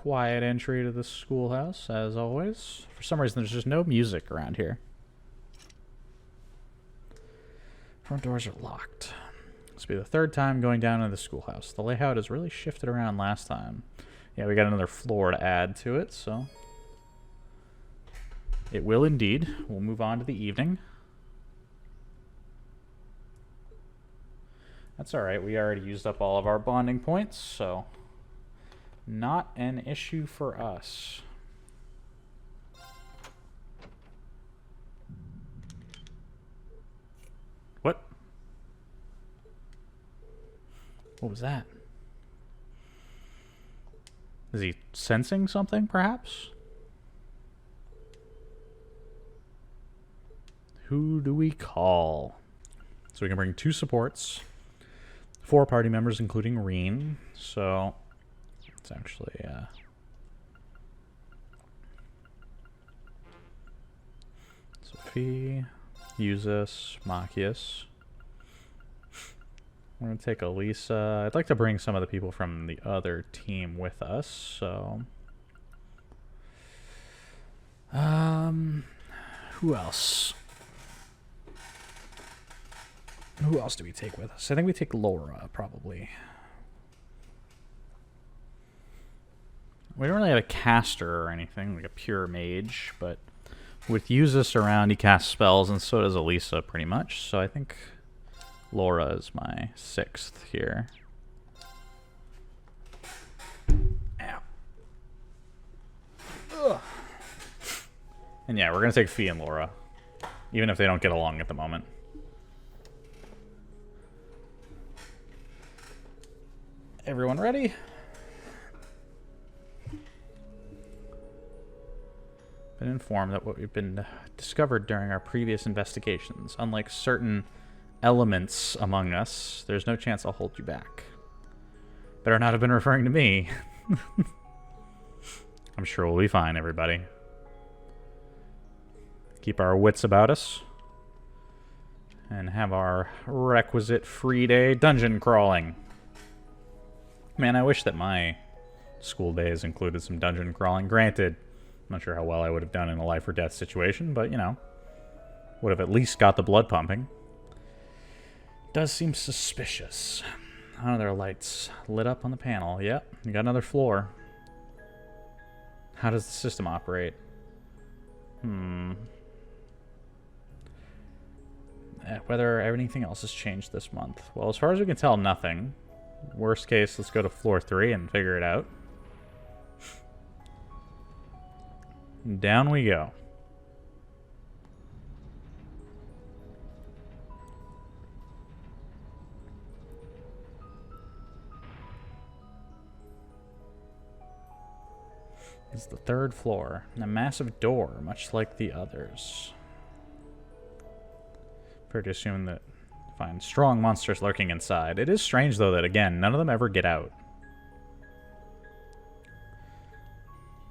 quiet entry to the schoolhouse, as always. For some reason, there's just no music around here. Front doors are locked. This will be the third time going down into the schoolhouse. The layout has really shifted around last time. Yeah, we got another floor to add to it, so... It will indeed. We'll move on to the evening. That's alright, we already used up all of our bonding points, so... Not an issue for us. What? What was that? Is he sensing something, perhaps? Who do we call? So we can bring 2 supports, 4 party members, including Reen. So it's actually Sophie, Usus, Machias. We're gonna take Elisa. I'd like to bring some of the people from the other team with us. So, who else? Who else do we take with us? I think we take Laura, probably. We don't really have a caster or anything, like a pure mage, but with Usus around, he casts spells, and so does Elisa, pretty much. So I think Laura is my 6th here. Ow. Ugh. And yeah, we're going to take Fee and Laura, even if they don't get along at the moment. Everyone ready? Been informed that what we've been discovered during our previous investigations, unlike certain elements among us, there's no chance I'll hold you back. Better not have been referring to me. I'm sure we'll be fine, everybody. Keep our wits about us. And have our requisite free day dungeon crawling. Man, I wish that my school days included some dungeon crawling. Granted, I'm not sure how well I would have done in a life or death situation, but, you know, would have at least got the blood pumping. Does seem suspicious. Oh, there are lights lit up on the panel. Yep, you got another floor. How does the system operate? Whether anything else has changed this month. Well, as far as we can tell, nothing. Worst case, let's go to floor 3 and figure it out. Down we go. It's the 3rd floor. A massive door, much like the others. Fair to assume that find strong monsters lurking inside. It is strange, though, that, again, none of them ever get out.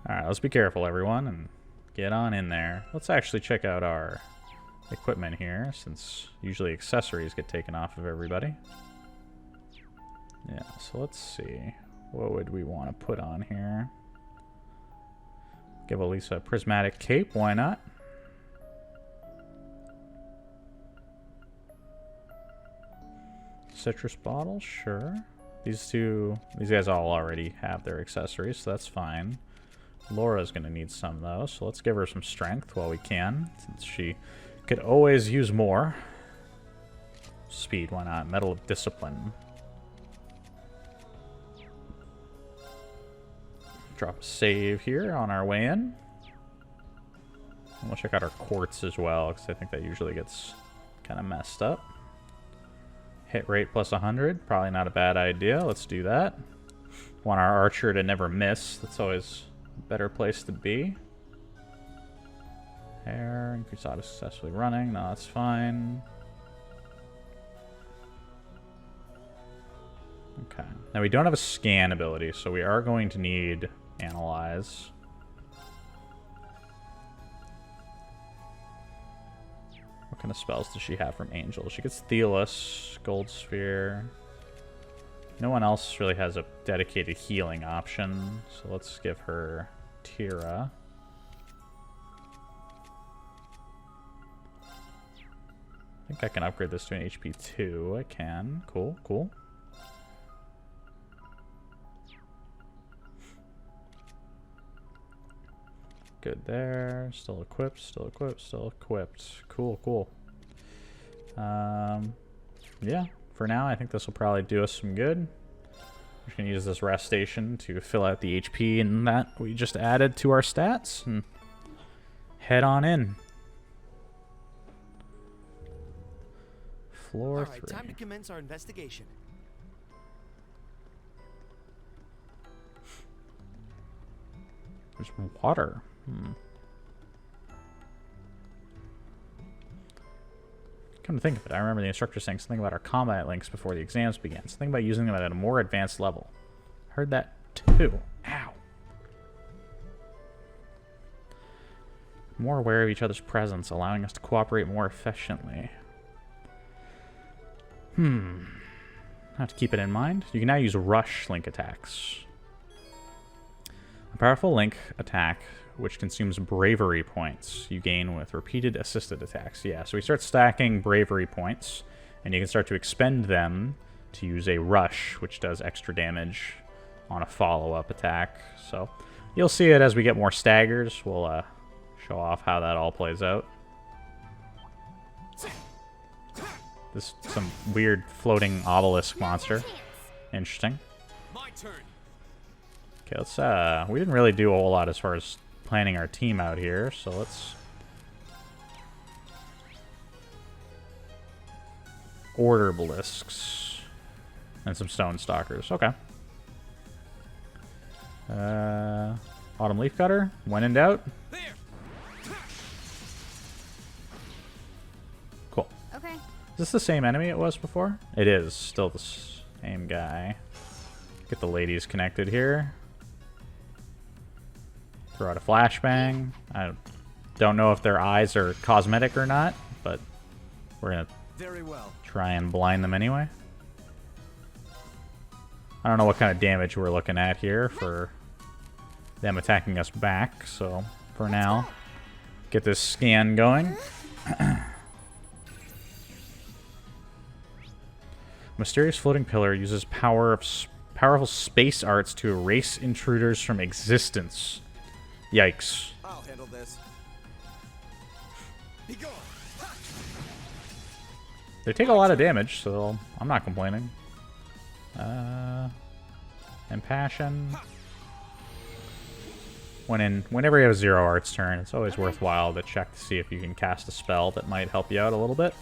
Alright, let's be careful, everyone, and get on in there. Let's actually check out our equipment here, since usually accessories get taken off of everybody. Yeah, so let's see. What would we want to put on here? Give Elisa a prismatic cape, why not? Citrus bottle, sure. These guys all already have their accessories, so that's fine. Laura's gonna need some though, so let's give her some strength while we can, since she could always use more. Speed, why not? Medal of Discipline. Drop a save here on our way in. And we'll check out our quartz as well, because I think that usually gets kind of messed up. Hit rate plus 100, probably not a bad idea. Let's do that. Want our archer to never miss. That's always a better place to be. Hair, increase auto successfully running. No, that's fine. Okay. Now we don't have a scan ability, so we are going to need analyze. What kind of spells does she have from Angel? She gets Thelos, Gold Sphere. No one else really has a dedicated healing option, so let's give her Tira. I think I can upgrade this to an HP 2. I can. Cool, cool. Good there. Still equipped, still equipped, still equipped. Cool, cool. Yeah, for now, I think this will probably do us some good. We're just going to use this rest station to fill out the HP and that we just added to our stats and head on in. Floor 3. Time to commence our investigation. There's water. Come to think of it, I remember the instructor saying something about our combat links before the exams began. Something about using them at a more advanced level. Heard that too. Ow. More aware of each other's presence, allowing us to cooperate more efficiently. I have to keep it in mind. You can now use rush link attacks. A powerful link attack which consumes bravery points you gain with repeated assisted attacks. Yeah, so we start stacking bravery points, and you can start to expend them to use a rush, which does extra damage on a follow-up attack. So you'll see it as we get more staggers. We'll show off how that all plays out. This some weird floating obelisk monster. Interesting. My turn. Okay, let's we didn't really do a whole lot as far as planning our team out here, so let's order belisks and some stone stalkers. Okay. Autumn leaf cutter, when in doubt. Cool. Okay. Is this the same enemy it was before? It is still the same guy. Get the ladies connected here. Throw out a flashbang. I don't know if their eyes are cosmetic or not, but we're gonna try and blind them anyway. I don't know what kind of damage we're looking at here for them attacking us back, so for now, get this scan going. Mysterious floating pillar uses powerful space arts to erase intruders from existence. Yikes. I'll handle this. Be gone. They take a lot of damage, so I'm not complaining. Impassion. Whenever you have a 0 arts turn, it's always worthwhile to check to see if you can cast a spell that might help you out a little bit.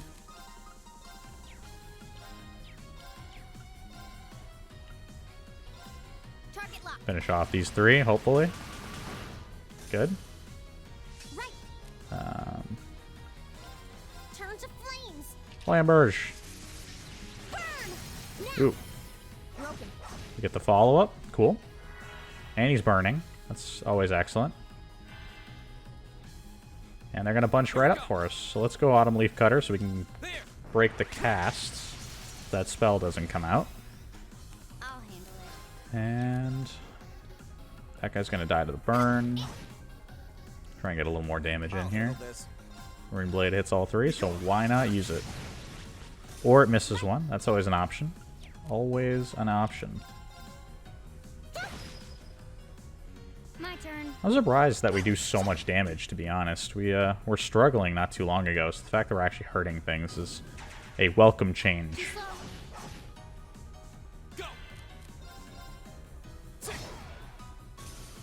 Finish off these 3, hopefully. Good. Turn to flames. Flamberge. Ooh. We get the follow-up. Cool. And he's burning. That's always excellent. And they're going to bunch right up for us. So let's go Autumn Leaf Cutter so we can break the cast. If that spell doesn't come out. I'll handle it. And that guy's going to die to the burn. Try and get a little more damage in here. Marine Blade hits all 3, so why not use it? Or it misses one. That's always an option. Always an option. My turn. I was surprised that we do so much damage, to be honest. We were struggling not too long ago, so the fact that we're actually hurting things is a welcome change.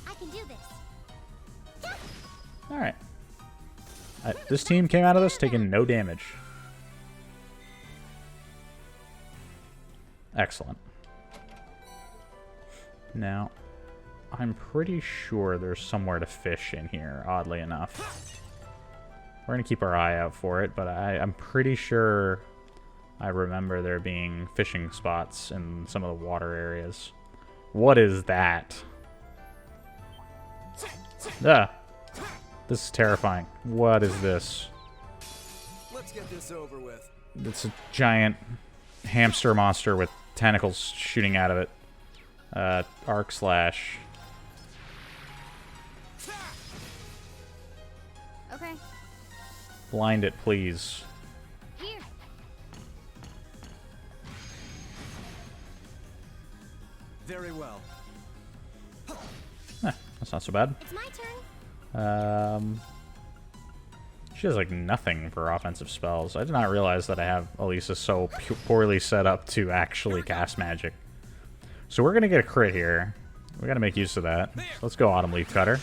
I can do this. Alright. This team came out of this taking no damage. Excellent. Now, I'm pretty sure there's somewhere to fish in here, oddly enough. We're going to keep our eye out for it, but I'm pretty sure I remember there being fishing spots in some of the water areas. What is that? Ah! This is terrifying. What is this? Let's get this over with. It's a giant hamster monster with tentacles shooting out of it. Arc slash. Okay. Blind it, please. Here. Very well. That's not so bad. It's my turn. She has like nothing for offensive spells. I did not realize that I have Elisa so poorly set up to actually cast magic. So we're gonna get a crit here. We gotta make use of that. So let's go Autumn Leaf Cutter.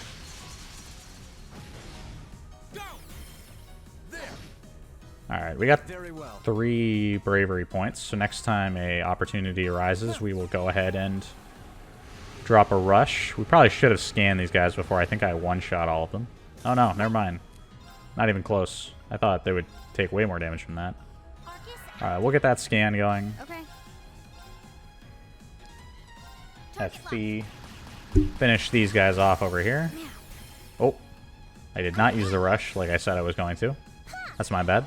Alright, we got Very well. 3 bravery points. So next time a opportunity arises, we will go ahead and drop a rush. We probably should have scanned these guys before. I think I one-shot all of them. Oh no, never mind. Not even close. I thought they would take way more damage from that. Arcus. Alright, we'll get that scan going. Okay. FB. Finish these guys off over here. Oh. I did not use the rush like I said I was going to. That's my bad.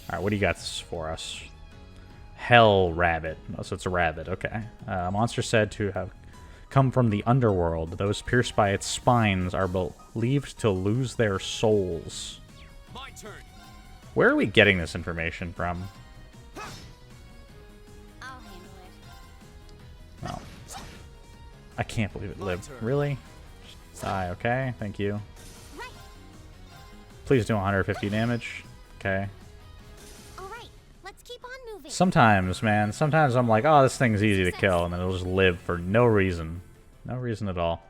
Alright, what do you got for us? Hell Rabbit. Oh, so it's a rabbit. Okay. Monster said to have come from the underworld. Those pierced by its spines are believed to lose their souls. My turn. Where are we getting this information from? I'll handle it. Oh. I can't believe it lived. turn. Really? Just die, okay. Thank you. Right. Please do 150 damage. Okay. All right. Let's keep on moving. Sometimes, man, sometimes I'm like, oh, this thing's easy to kill, and then it'll just live for no reason. No reason at all.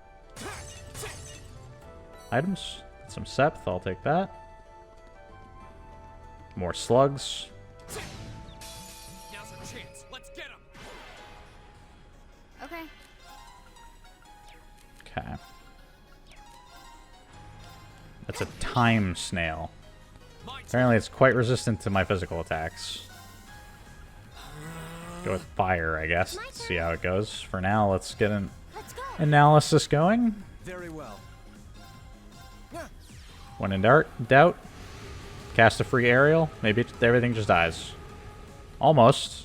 Items. Some Septh, I'll take that. More slugs. Now's our chance. Let's get him. Okay. Okay. That's a time snail. My turn. Apparently it's quite resistant to my physical attacks. Go with fire, I guess. Let's see how it goes. For now, let's get an Let's go. analysis going. Very well. When in doubt, cast a free aerial. Maybe everything just dies. Almost.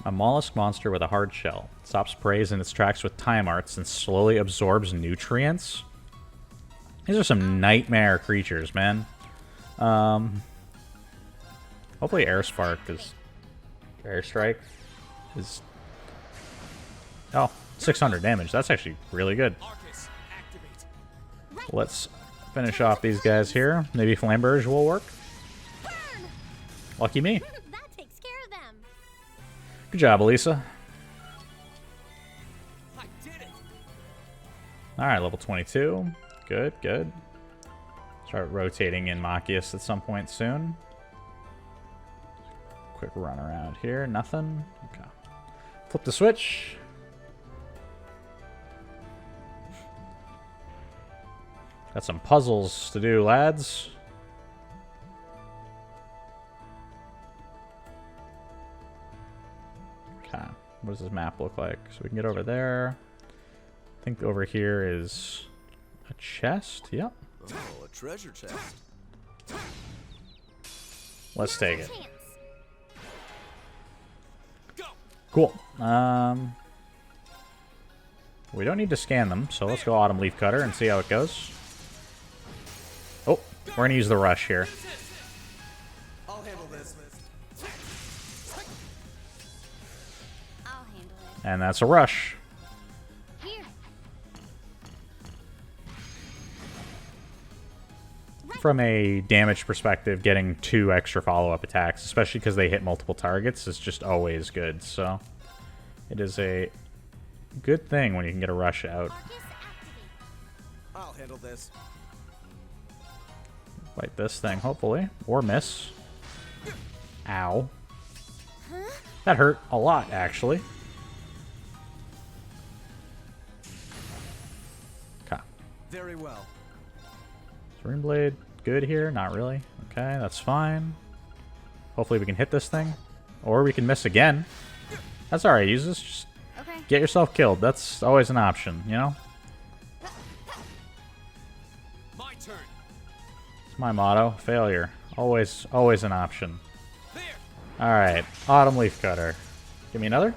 A mollusk monster with a hard shell. Stops prey in its tracks with time arts and slowly absorbs nutrients. These are some nightmare creatures, man. Hopefully Airstrike is... Oh, 600 damage. That's actually really good. Arcus, activate. Let's finish off these guys here. Maybe Flamberge will work. Burn. Lucky me. That takes care of them. Good job, Elisa. I did it. Alright, level 22. Good, good. Start rotating in Machias at some point soon. Quick run around here. Nothing. Okay. Flip the switch. Got some puzzles to do, lads. Okay. What does this map look like? So we can get over there. I think over here is a chest. Yep. Oh, a treasure chest. Let's take it. Chance. Go. Cool. We don't need to scan them, so let's go Autumn Leaf Cutter and see how it goes. Oh, we're going to use the rush here. I'll handle this. I'll handle it. And that's a rush. Here. From a damage perspective, getting 2 extra follow-up attacks, especially because they hit multiple targets, is just always good. So it is a good thing when you can get a rush out. Arcus, activate. I'll handle this. Fight this thing, hopefully. Or miss. Ow. That hurt a lot, actually. Okay. Very well. Rune Blade, good here? Not really. Okay, that's fine. Hopefully we can hit this thing. Or we can miss again. That's alright, use this. Just Okay. get yourself killed. That's always an option, you know? turn. It's my motto. Failure. Always an option. There. Alright. Autumn Leaf Cutter. Give me another?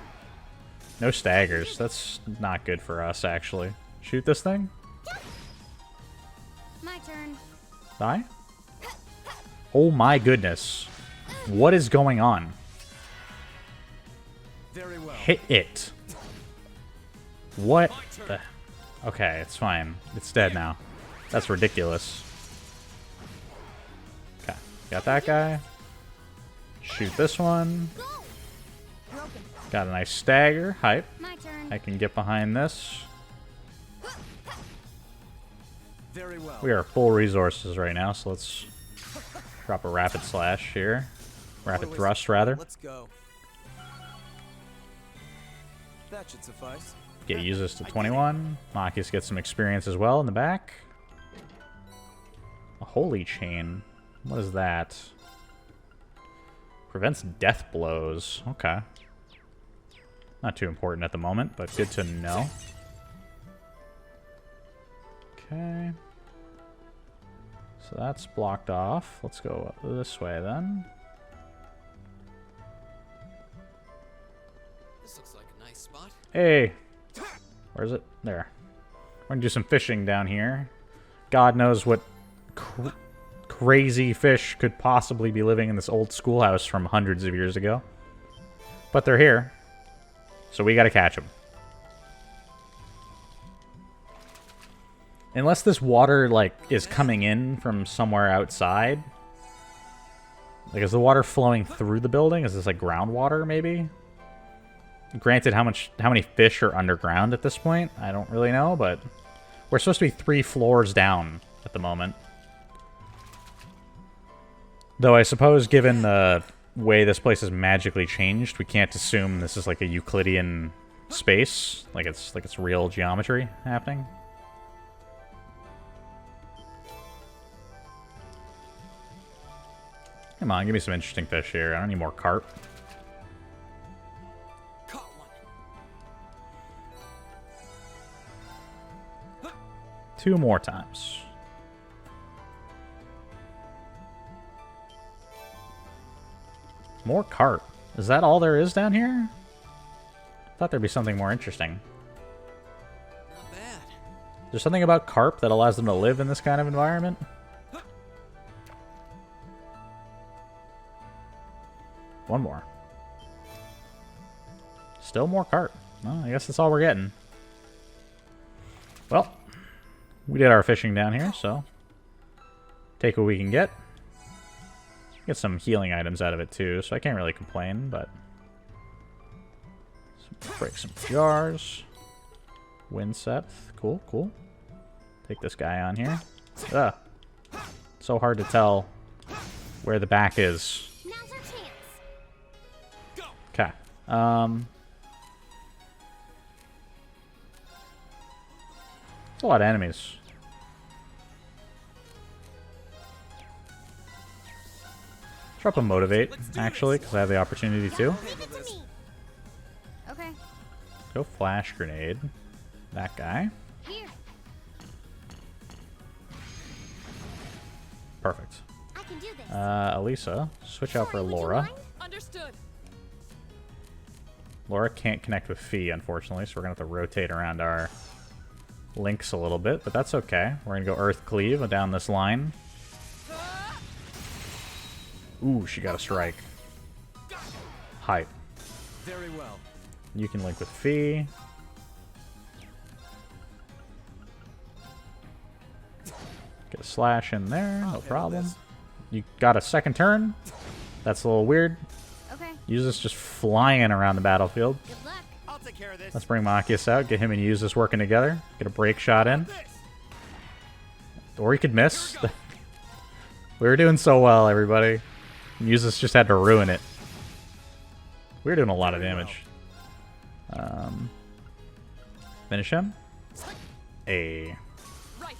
No staggers. That's not good for us, actually. Shoot this thing? My turn. Die? Oh my goodness. What is going on? Very well. Hit it. What the... Okay, it's fine. It's dead now. That's ridiculous. Okay, got that guy. Shoot this one. Go. Broken. Got a nice stagger. Hype. My turn. I can get behind this. Very well. We are full resources right now, so let's drop a rapid slash here. Rapid thrust, rather. Let's go. That should suffice. Get use this to 21. Machias gets some experience as well in the back. A holy chain. What is that? Prevents death blows. Okay. Not too important at the moment, but good to know. Okay. So that's blocked off. Let's go this way then. This looks like a nice spot. Hey! Where is it? There. We're gonna do some fishing down here. God knows what crazy fish could possibly be living in this old schoolhouse from hundreds of years ago. But they're here. So we gotta catch them. Unless this water, like, is coming in from somewhere outside. Like, is the water flowing through the building? Is this, like, groundwater, maybe? Granted, how many fish are underground at this point? I don't really know, but... We're supposed to be 3 floors down at the moment. Though I suppose, given the way this place has magically changed, we can't assume this is, like, a Euclidean space. Like it's real geometry happening. Come on, give me some interesting fish here. I don't need more carp. Caught one. 2 more times. More carp. Is that all there is down here? I thought there'd be something more interesting. Not bad. There's something about carp that allows them to live in this kind of environment? One more. Still more carp. Well, I guess that's all we're getting. Well, we did our fishing down here, so take what we can get. Get some healing items out of it too, so I can't really complain, but break some jars. Winseth. Cool, cool. Take this guy on here. Ugh. So hard to tell where the back is. Now's our chance. Go. Okay. It's a lot of enemies. Drop a motivate, actually, because I have the opportunity to. Leave it to me. Okay. Go flash grenade. That guy. Here. Perfect. I can do this. Elisa, switch out for Sorry, would you Laura. mind? Understood. Laura can't connect with Fee, unfortunately, so we're going to have to rotate around our links a little bit, but that's okay. We're going to go Earth Cleave down this line. Ooh, she got a strike. Hype. Very well. You can link with Fee. Get a slash in there, no problem. You got a second turn. That's a little weird. Okay. Use this just flying around the battlefield. Good luck. I'll take care of this. Let's bring Machias out, get him and use this working together. Get a break shot in. This. Or he could miss. We were doing so well, everybody. Muses just had to ruin it. We were doing a lot of damage. Finish him. A. Right.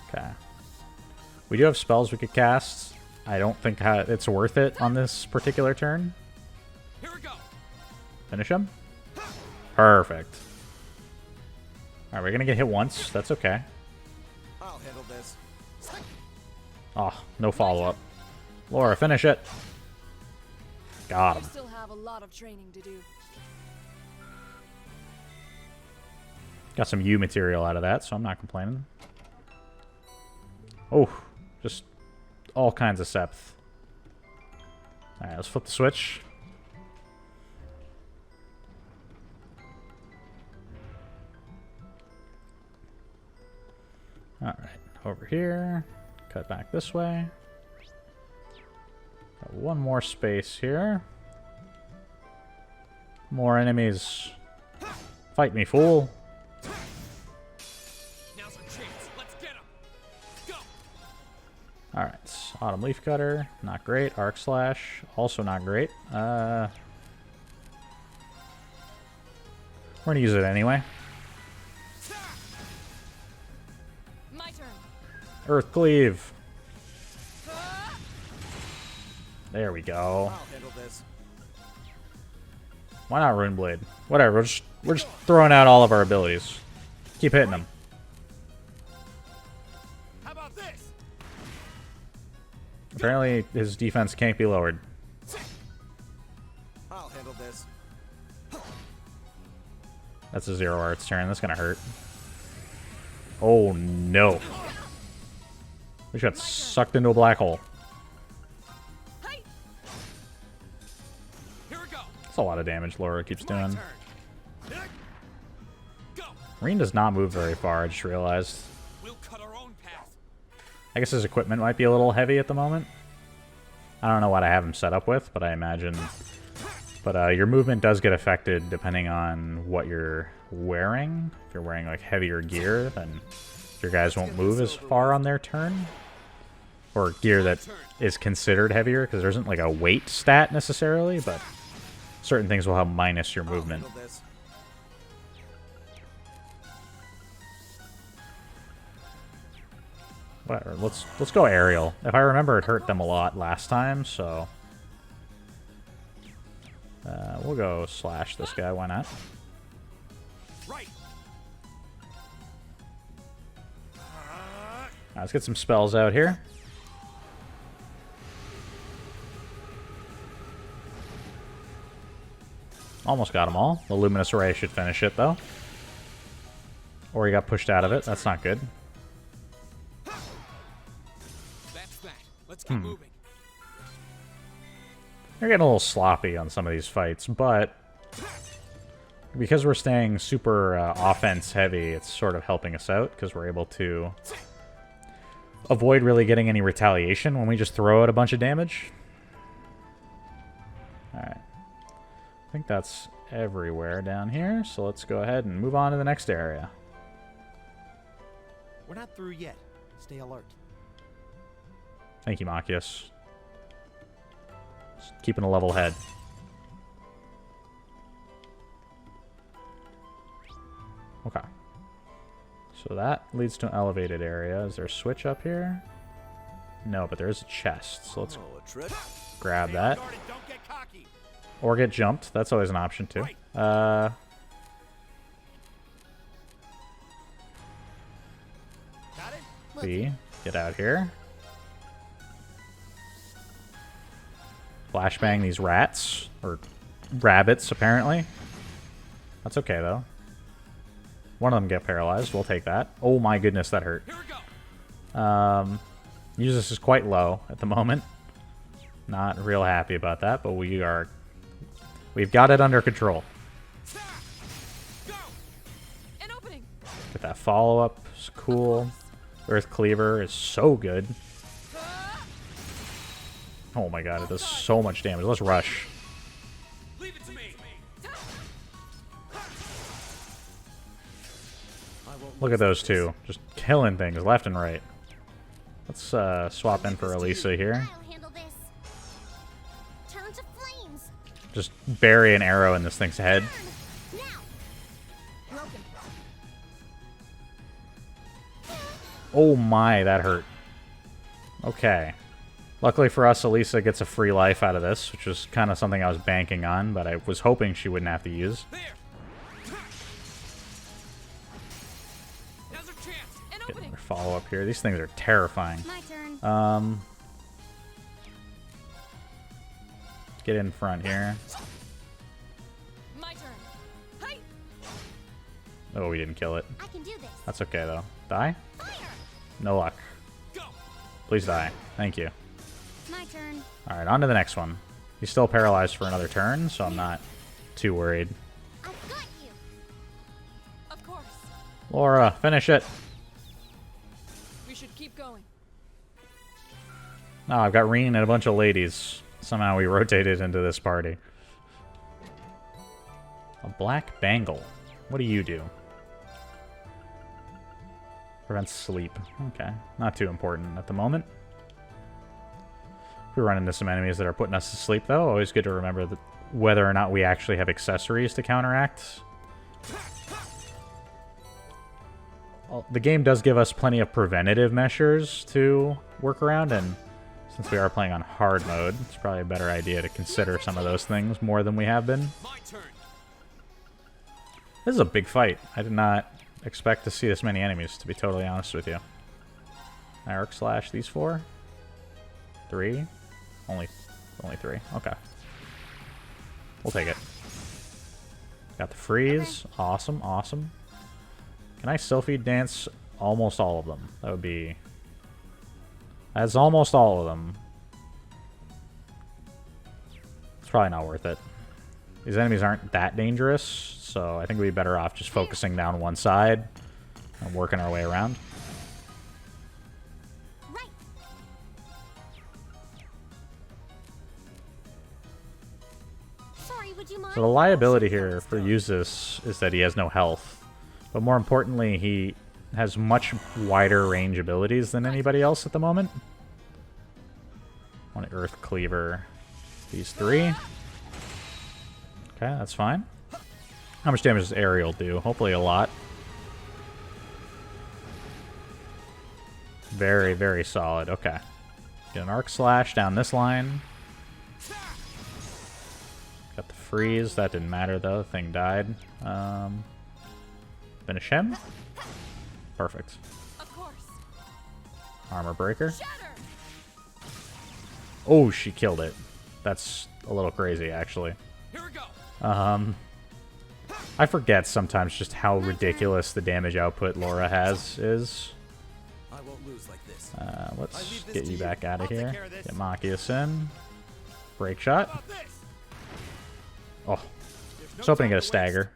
Okay. We do have spells we could cast. I don't think it's worth it on this particular turn. Here we go. Finish him. Perfect. Alright, we're gonna get hit once. That's okay. I'll handle this. Oh, no follow-up. Laura, finish it. Got I him. still have a lot of training to do. Got some U material out of that, so I'm not complaining. Oh, just all kinds of Septh. Alright, let's flip the switch. Alright, over here. Cut back this way. Got one more space here. More enemies. Fight me, fool. Now's our chance. Let's get him. Go. Alright, Autumn Leaf Cutter, not great. Arc Slash, also not great. We're gonna use it anyway. My turn. Earth Cleave. There we go. I'll handle this. Why not Rune Blade? Whatever, we're just throwing out all of our abilities. Keep hitting them. How about this? Apparently his defense can't be lowered. I'll handle this. That's a Zero Arts turn. That's gonna hurt. Oh no. We just got sucked into a black hole. Hi. Here we go. That's a lot of damage Laura keeps My doing. turn. Go. Reen does not move very far, I just realized. We'll cut our own path. I guess his equipment might be a little heavy at the moment. I don't know what I have him set up with, but I imagine... But your movement does get affected depending on what you're wearing. If you're wearing like heavier gear, then your guys won't move as far on their turn. Or gear that is considered heavier, because there isn't like a weight stat necessarily, but certain things will have minus your I'll movement. handle this. Whatever, let's go aerial. If I remember, it hurt them a lot last time, so we'll go slash this guy. Why not? Right. Let's get some spells out here. Almost got them all. The Luminous Ray should finish it, though. Or he got pushed out of it. That's not good. That's that. Let's get moving. They're getting a little sloppy on some of these fights, but because we're staying super offense heavy, it's sort of helping us out because we're able to avoid really getting any retaliation when we just throw out a bunch of damage. Alright. I think that's everywhere down here, so let's go ahead and move on to the next area. We're not through yet. Stay alert. Thank you, Machias. Just keeping a level head. Okay. So that leads to an elevated area. Is there a switch up here? No, but there is a chest. So let's Oh, a trick. grab Stay that. guarded, don't get cocky. Or get jumped. That's always an option, too. Got it? B. Get out here. Flashbang these rats. Or rabbits, apparently. That's okay, though. One of them get paralyzed. We'll take that. Oh my goodness, that hurt. Here we go. Usus is quite low at the moment. Not real happy about that, but we've got it under control. Go. An opening. Get that follow-up. It's cool. Earth Cleaver is so good. Oh my god, it does so much damage. Let's rush. Leave it to me. I won't Look at those two. Just killing things left and right. Let's swap in for Elisa here. I'll handle this. Turn to flames. Just bury an arrow in this thing's head. Now. Broken. Oh my, that hurt. Okay. Luckily for us, Elisa gets a free life out of this, which was kind of something I was banking on, but I was hoping she wouldn't have to use. There. Now's our chance. An Getting opening. their follow-up here. These things are terrifying. My turn. Let's get in front here. My turn. Hey. Oh, we didn't kill it. I can do this. That's okay, though. Die? Fire. No luck. Go. Please die. Thank you. My turn. Alright, on to the next one. He's still paralyzed for another turn, so I'm not too worried. I've got you. Of course. Laura, finish it! We should keep going. Oh, I've got Reen and a bunch of ladies. Somehow we rotated into this party. A black bangle. What do you do? Prevents sleep. Okay, not too important at the moment. If we run into some enemies that are putting us to sleep, though, always good to remember that whether or not we actually have accessories to counteract. Well, the game does give us plenty of preventative measures to work around, and since we are playing on hard mode, it's probably a better idea to consider some of those things more than we have been. My turn. This is a big fight. I did not expect to see this many enemies, to be totally honest with you. Arc slash these 4? 3? Only 3. Okay. We'll take it. Got the freeze. Awesome, awesome. Can I still feed dance almost all of them? That would be... That's almost all of them. It's probably not worth it. These enemies aren't that dangerous, so I think we'd be better off just focusing down one side and working our way around. Right. Sorry, would you mind? So the liability here for Usus is that he has no health. But more importantly, he has much wider range abilities than anybody else at the moment. One Earth Cleaver. These 3. Okay, that's fine. How much damage does Aerial do? Hopefully a lot. Very, very solid. Okay. Get an Arc Slash down this line. Got the freeze. That didn't matter though. The thing died. Finish him. Perfect. Of course. Armor Breaker. Shatter. Oh, she killed it. That's a little crazy, actually. Here we go. I forget sometimes just how ridiculous the damage output Laura has is. I won't lose like this. Let's get you back out of I'll take here. care of this. Get Machias in. Break shot. About this. Oh, There's no was hoping to time get a waste. stagger.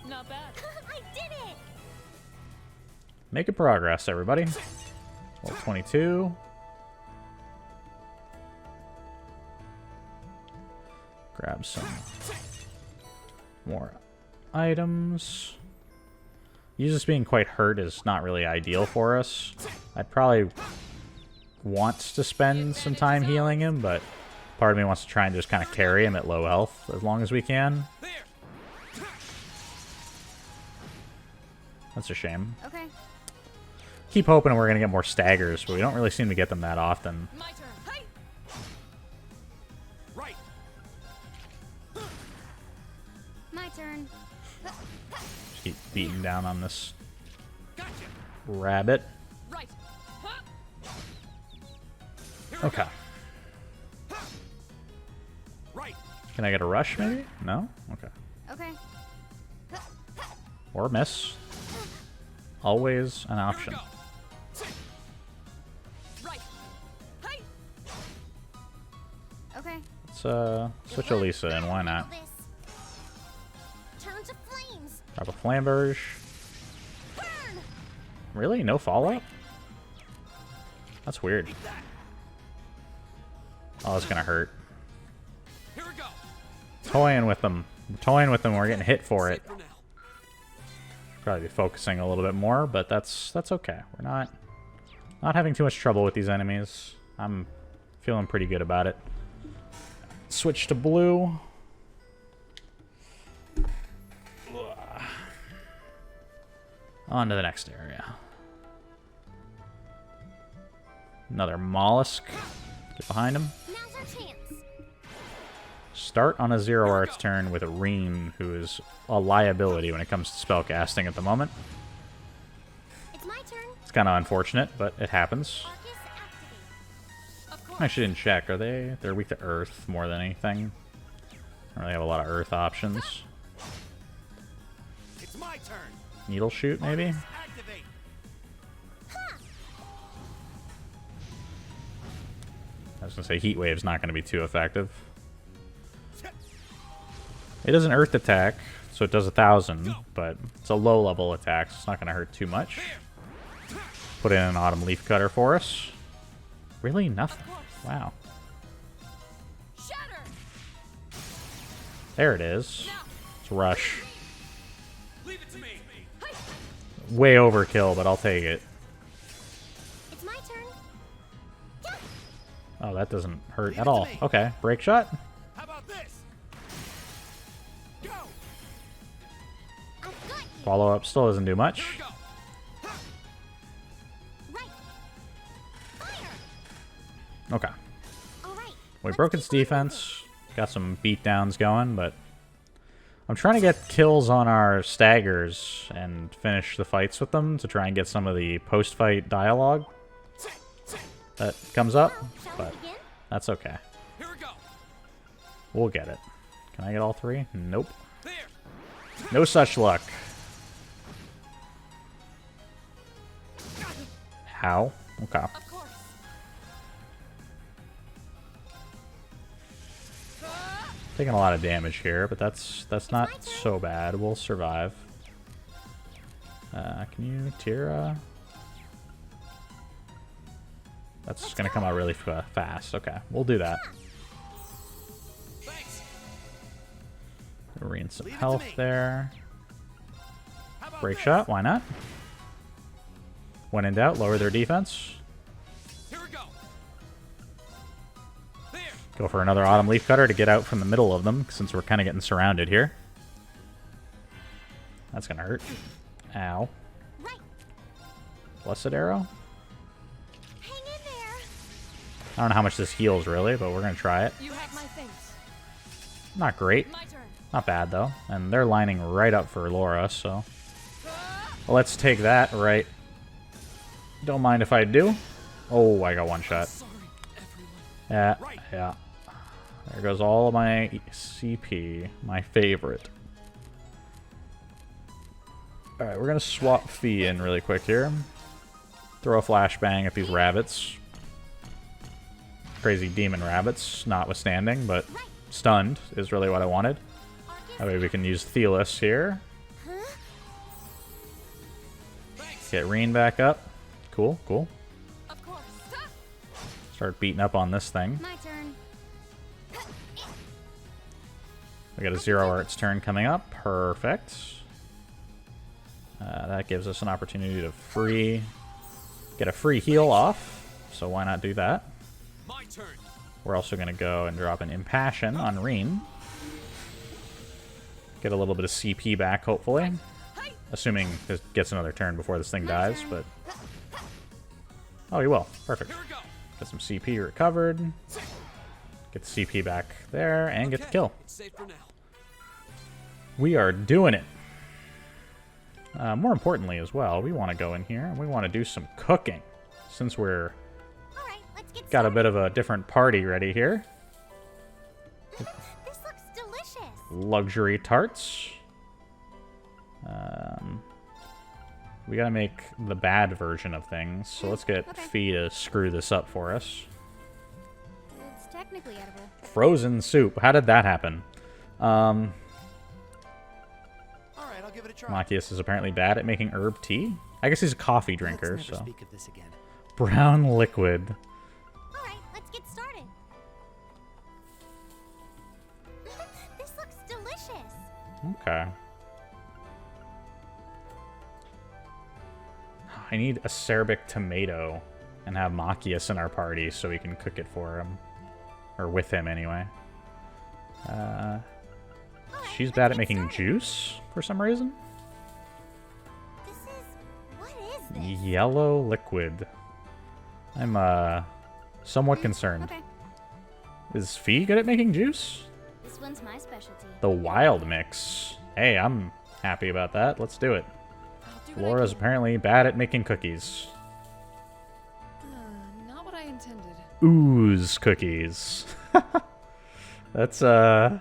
Not bad. I did it. Making progress, everybody. Level 22. Grab some more items. Usus being quite hurt is not really ideal for us. I'd probably want to spend some time healing him, but part of me wants to try and just kind of carry him at low health as long as we can. There. That's a shame. Okay. Keep hoping we're going to get more staggers, but we don't really seem to get them that often. My turn. Hey. Right. My turn. Keep beating down on this Gotcha. rabbit. Right. Huh. Here we Okay. go. Right. Can I get a rush, maybe? No? Okay. Okay. Or miss. Always an Here we option. go. Right. Hey. Okay. Let's switch Elisa in, why not? This. Turn to flames. Drop a Flamberge. Burn. Really? No follow-up? That's weird. Eat that. Oh, that's gonna hurt. Here we go. Toying with them. We're toying with them, we're getting hit for it. For now. Probably be focusing a little bit more, but that's okay. We're not having too much trouble with these enemies. I'm feeling pretty good about it. Switch to blue. On to the next area. Another mollusk. Get behind him. Now's our chance. start on a Zero Arts turn with a Reen, who is a liability when it comes to spellcasting at the moment. It's my turn. It's kind of unfortunate, but it happens. Arcus activate. Of course. I actually didn't check. Are they? They're weak to Earth more than anything. I don't really have a lot of Earth options. It's my turn. Needle Shoot, maybe? Arcus activate. I was going to say Heat Wave's not going to be too effective. It does an Earth attack, so it does 1,000, but it's a low-level attack, so it's not going to hurt too much. Put in an Autumn Leaf Cutter for us. Really? Nothing? Wow. Shatter. There it is. Now. It's Rush. Leave it to me. Hi. Way overkill, but I'll take it. It's my turn. Yeah. Oh, that doesn't hurt Leave at it to all. me. Okay, Break Shot. How about this? Go. I've got you. Follow up still doesn't do Here much. we go. Right. Fire. Okay. All right. We let's broke keep its on defense. Got some beatdowns going, but I'm trying to get kills on our staggers and finish the fights with them to try and get some of the post-fight dialogue that comes up, moving. Shall but we begin? that's okay. Here we go. We'll get it. Can I get all three? Nope. There. No such luck. How? Okay. Of course. Taking a lot of damage here, but that's not so bad. We'll survive. Can you Tira? That's gonna come out really fast. Okay, we'll do that. Thanks. Regain some Leave it to health me. there. How about Break this? shot, why not? When in doubt, lower their defense. Here we go. There. Go for another Autumn Leaf Cutter to get out from the middle of them, since we're kind of getting surrounded here. That's gonna hurt. Ow. Right. Blessed Arrow? Hang in there. I don't know how much this heals, really, but we're gonna try it. You have my thanks. Not great. My turn. Not bad, though. And they're lining right up for Laura, so... Let's take that right. Don't mind if I do. Oh, I got one shot. Sorry, everyone. Yeah, Right. yeah. There goes all of my CP. My favorite. Alright, we're gonna swap Fee in really quick here. Throw a flashbang at these rabbits. Crazy demon rabbits, notwithstanding, but stunned is really what I wanted. Arcus. That way we can use Thelis here. Huh? Thanks. Get Reen back up. Cool, cool. Of course. Start beating up on this thing. My turn. We got a Zero Arts turn coming up. Perfect. That gives us an opportunity to get a free heal off. So why not do that? My turn. We're also going to go and drop an Impassion on Reen. Get a little bit of CP back, hopefully. Hi. Assuming this gets another turn before this thing dies, turn. but... Oh, he will. Perfect. Here we go. Get some CP recovered. Get the CP back there, and get the Okay, kill. It's safe for now. We are doing it. More importantly as well, we want to go in here and we want to do some cooking. Since we're All right, let's get got a started. bit of a different party ready here. This looks delicious. Luxury tarts. We gotta make the bad version of things, so let's get Okay. Fee to screw this up for us. It's technically edible. Frozen soup. How did that happen? All right, I'll give it a try. Machias is apparently bad at making herb tea. I guess he's a coffee drinker, Let's never so. speak of this again. Brown liquid. All right, let's get started. This looks delicious. Okay. I need a Acerbic tomato and have Machias in our party so we can cook it for him. Or with him, anyway. All right, She's let's bad at get making started. juice for some reason. What is this? Yellow liquid. I'm somewhat concerned. Okay. Is Fee good at making juice? This This one's my specialty. The wild mix. Hey, I'm happy about that. Let's do it. I'll do what I Laura's can. apparently bad at making cookies. Not what I intended. Ooze cookies. That's an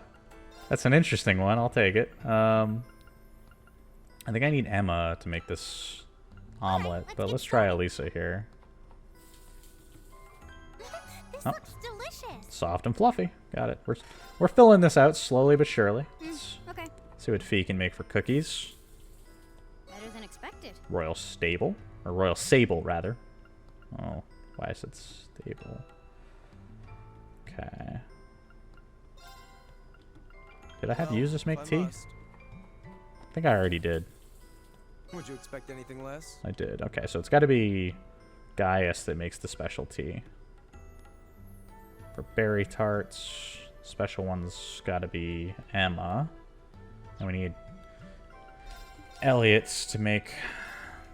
interesting one. I'll take it. I think I need Emma to make this omelet, but let's try Elisa here. This Oh. looks delicious. Soft and fluffy. Got it. We're filling this out slowly but surely. Let's Okay. see what Fee can make for cookies. Better than expected. Royal Stable. Or Royal Sable, rather. Oh, why is it stable? Okay. Did I have Well, users make I tea? must. I think I already did. Would you expect anything less? I did. Okay, so it's got to be Gaius that makes the special tea. For berry tarts, special one's got to be Emma. And we need Elliot's to make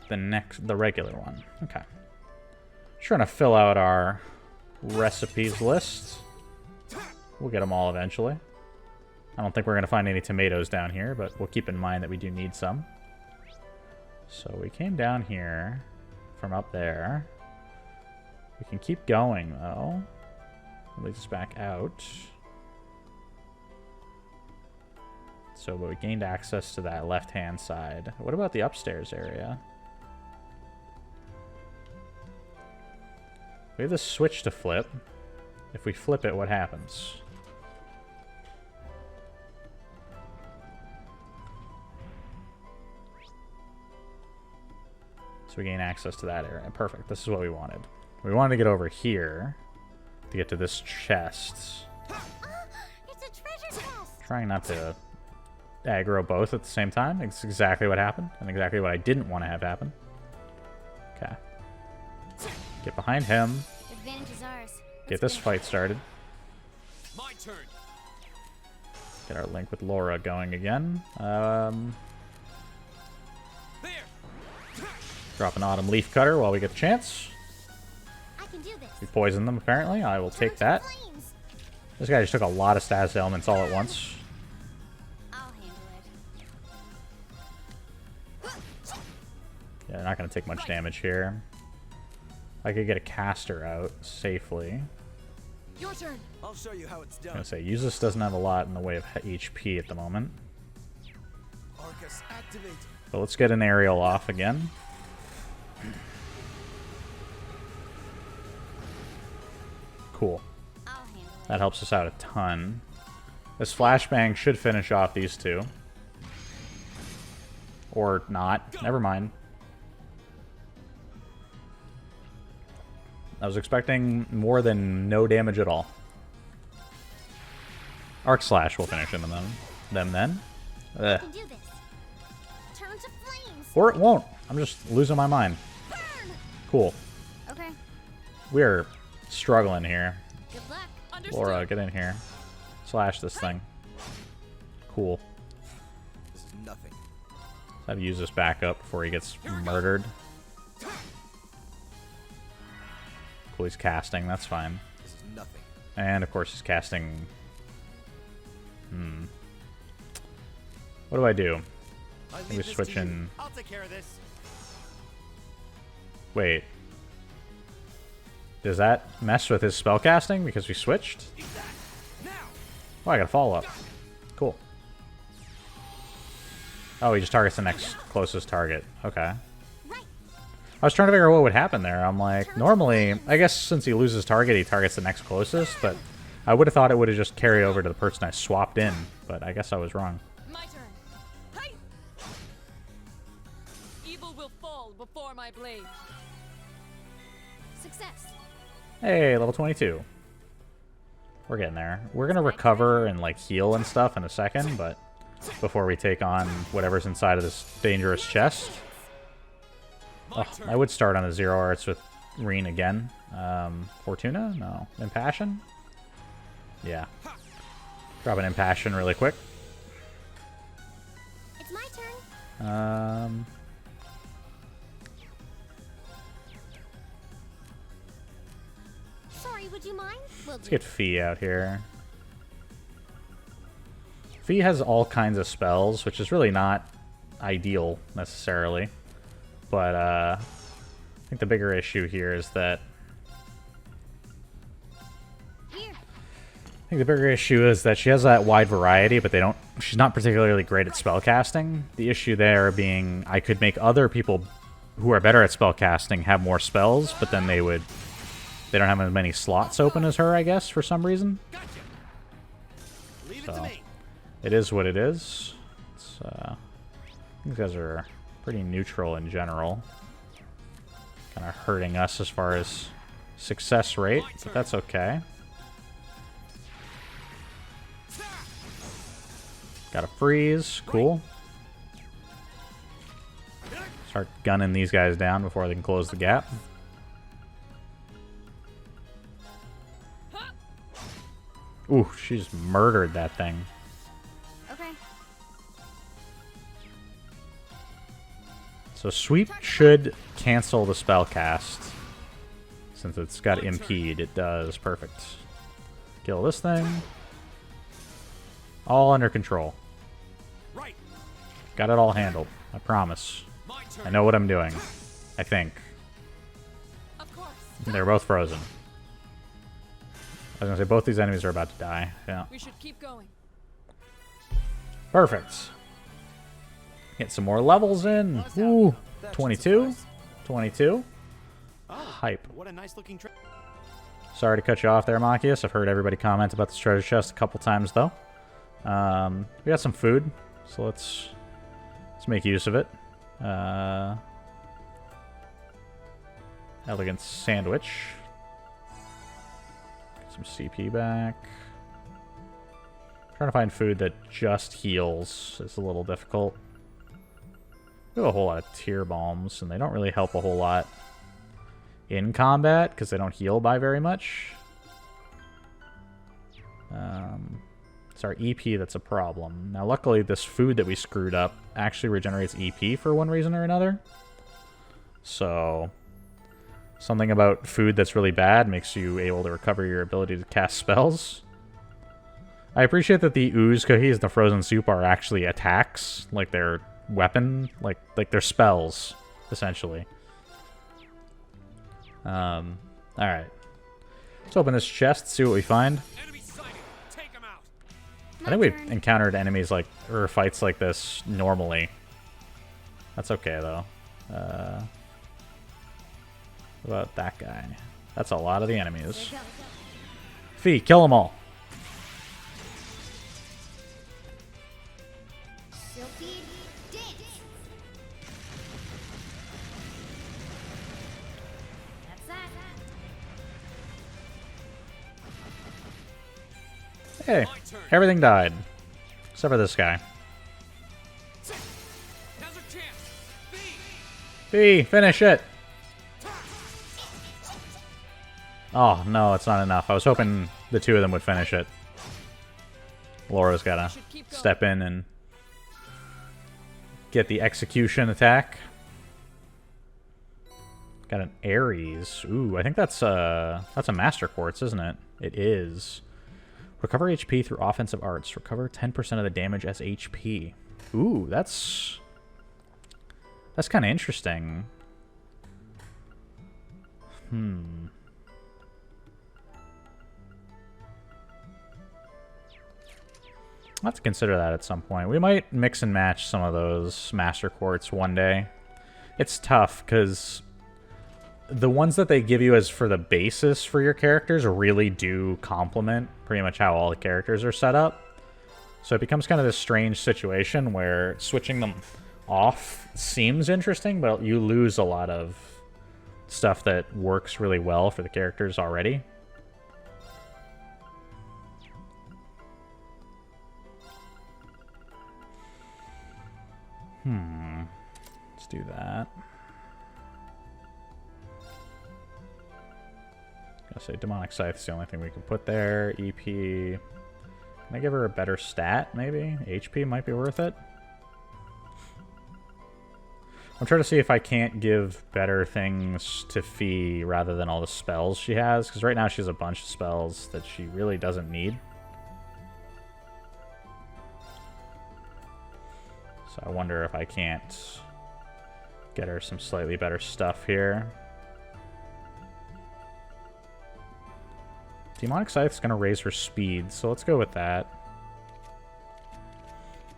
the regular one. Okay. Just trying to fill out our recipes list. We'll get them all eventually. I don't think we're going to find any tomatoes down here, but we'll keep in mind that we do need some. So we came down here from up there. We can keep going, though. It leads us back out. So, but we gained access to that left-hand side. What about the upstairs area? We have this switch to flip. If we flip it, what happens? So we gain access to that area. Perfect. This is what we wanted. We wanted to get over here to get to this chest. It's a treasure chest. Trying not to aggro both at the same time. It's exactly what happened, and exactly what I didn't want to have happen. Okay. Get behind him. Advantage is ours. Get this fight started. My turn. Get our link with Laura going again. There. Drop an Autumn Leaf Cutter while we get the chance. I can do this. We poisoned them, apparently. I will take that. Flames. This guy just took a lot of status elements all at once. I'll handle it. Yeah, they're not going to take much damage here. I could get a caster out safely. Your turn. I'll show you how it's I'm done. going to say, Usus doesn't have a lot in the way of HP at the moment. Arcus, activate. But let's get an aerial off again. Cool. I'll handle it. That helps us out a ton. This flashbang should finish off these two. Or not. Never mind. I was expecting more than no damage at all. Arc Slash will finish them then. I Ugh. can do this. Turn to flames. Or it won't. I'm just losing my mind. Burn. Cool. Okay. We're struggling here. Good luck. Understood. Laura, get in here. Slash this thing. Cool. This is nothing. Let's have to use this back up before he gets murdered. Cool, he's casting. That's fine. This is nothing. And, of course, he's casting... What do I do? I leave Maybe this switch to you. in... I'll take care of this. Wait. Does that mess with his spellcasting because we switched? Eat that. Now. Oh, I got a follow-up. Cool. Oh, he just targets the next closest target. Okay. Right. I was trying to figure out what would happen there. I'm like, normally, I guess since he loses target, he targets the next closest, but I would have thought it would have just carried over to the person I swapped in, but I guess I was wrong. My turn. Hey! Evil will fall before my blade. Success. Hey, level 22. We're getting there. We're going to recover and, like, heal and stuff in a second, but before we take on whatever's inside of this dangerous chest. My Oh, turn. I would start on the Zero Arts with Reen again. Fortuna? No. Impassion? Yeah. Drop an Impassion really quick. It's my turn. Sorry, would you mind? Will Let's do. get Fee out here. Fee has all kinds of spells, which is really not ideal, necessarily. But, I think the bigger issue here is that... Here. I think the bigger issue is that she has that wide variety, but she's not particularly great at spellcasting. The issue there being I could make other people who are better at spellcasting have more spells, but then they don't have as many slots open as her, I guess, for some reason. Gotcha. Leave it So, to me. it is what it is. It's, these guys are pretty neutral in general. Kind of hurting us as far as success rate, but that's okay. Got a freeze. Cool. Start gunning these guys down before they can close the gap. Ooh, she just murdered that thing. Okay. So sweep should cancel the spell cast. Since it's got impede, it does. Perfect. Kill this thing. All under control. Right. Got it all handled. I promise. My turn. I know what I'm doing. I think. Of course. They're both frozen. I was gonna say both these enemies are about to die. Yeah. We should keep going. Perfect. Get some more levels in. Ooh. 22? 22? Hype. What a nice looking trip. Sorry to cut you off there, Machias. I've heard everybody comment about this treasure chest a couple times, though. We got some food, so let's make use of it. Elegant sandwich. Get some CP back. Trying to find food that just heals is a little difficult. We have a whole lot of tear bombs, and they don't really help a whole lot in combat because they don't heal by very much. It's our EP that's a problem. Now, luckily, this food that we screwed up actually regenerates EP for one reason or another. So, something about food that's really bad makes you able to recover your ability to cast spells. I appreciate that the ooze cookies and the frozen soup are actually attacks, like they're weapon, like they're spells, essentially. Alright. Let's open this chest, see what we find. Enemy sighted. Take him out. I think we've encountered enemies like, or fights like this normally. That's okay, though. What about that guy? That's a lot of the enemies. Go. Fee, kill them all. Sylphie, dance. That's that. Hey, My turn. everything died. Except for this guy. Now's our chance. B. Fee, finish it! Oh, no, it's not enough. I was hoping the two of them would finish it. Laura's gotta Should keep going. step in and get the execution attack. Got an Ares. Ooh, I think that's a Master Quartz, isn't it? It is. Recover HP through offensive arts. Recover 10% of the damage as HP. Ooh, that's kind of interesting. I'll have to consider that at some point. We might mix and match some of those Master Quartz one day. It's tough, because the ones that they give you as for the basis for your characters really do complement pretty much how all the characters are set up. So it becomes kind of this strange situation where switching them off seems interesting, but you lose a lot of stuff that works really well for the characters already. Let's do that. Gonna say Demonic Scythe is the only thing we can put there. EP. Can I give her a better stat, maybe? HP might be worth it. I'm trying to see if I can't give better things to Fee rather than all the spells she has, because right now she has a bunch of spells that she really doesn't need. So I wonder if I can't get her some slightly better stuff here. Demonic Scythe's going to raise her speed, so let's go with that.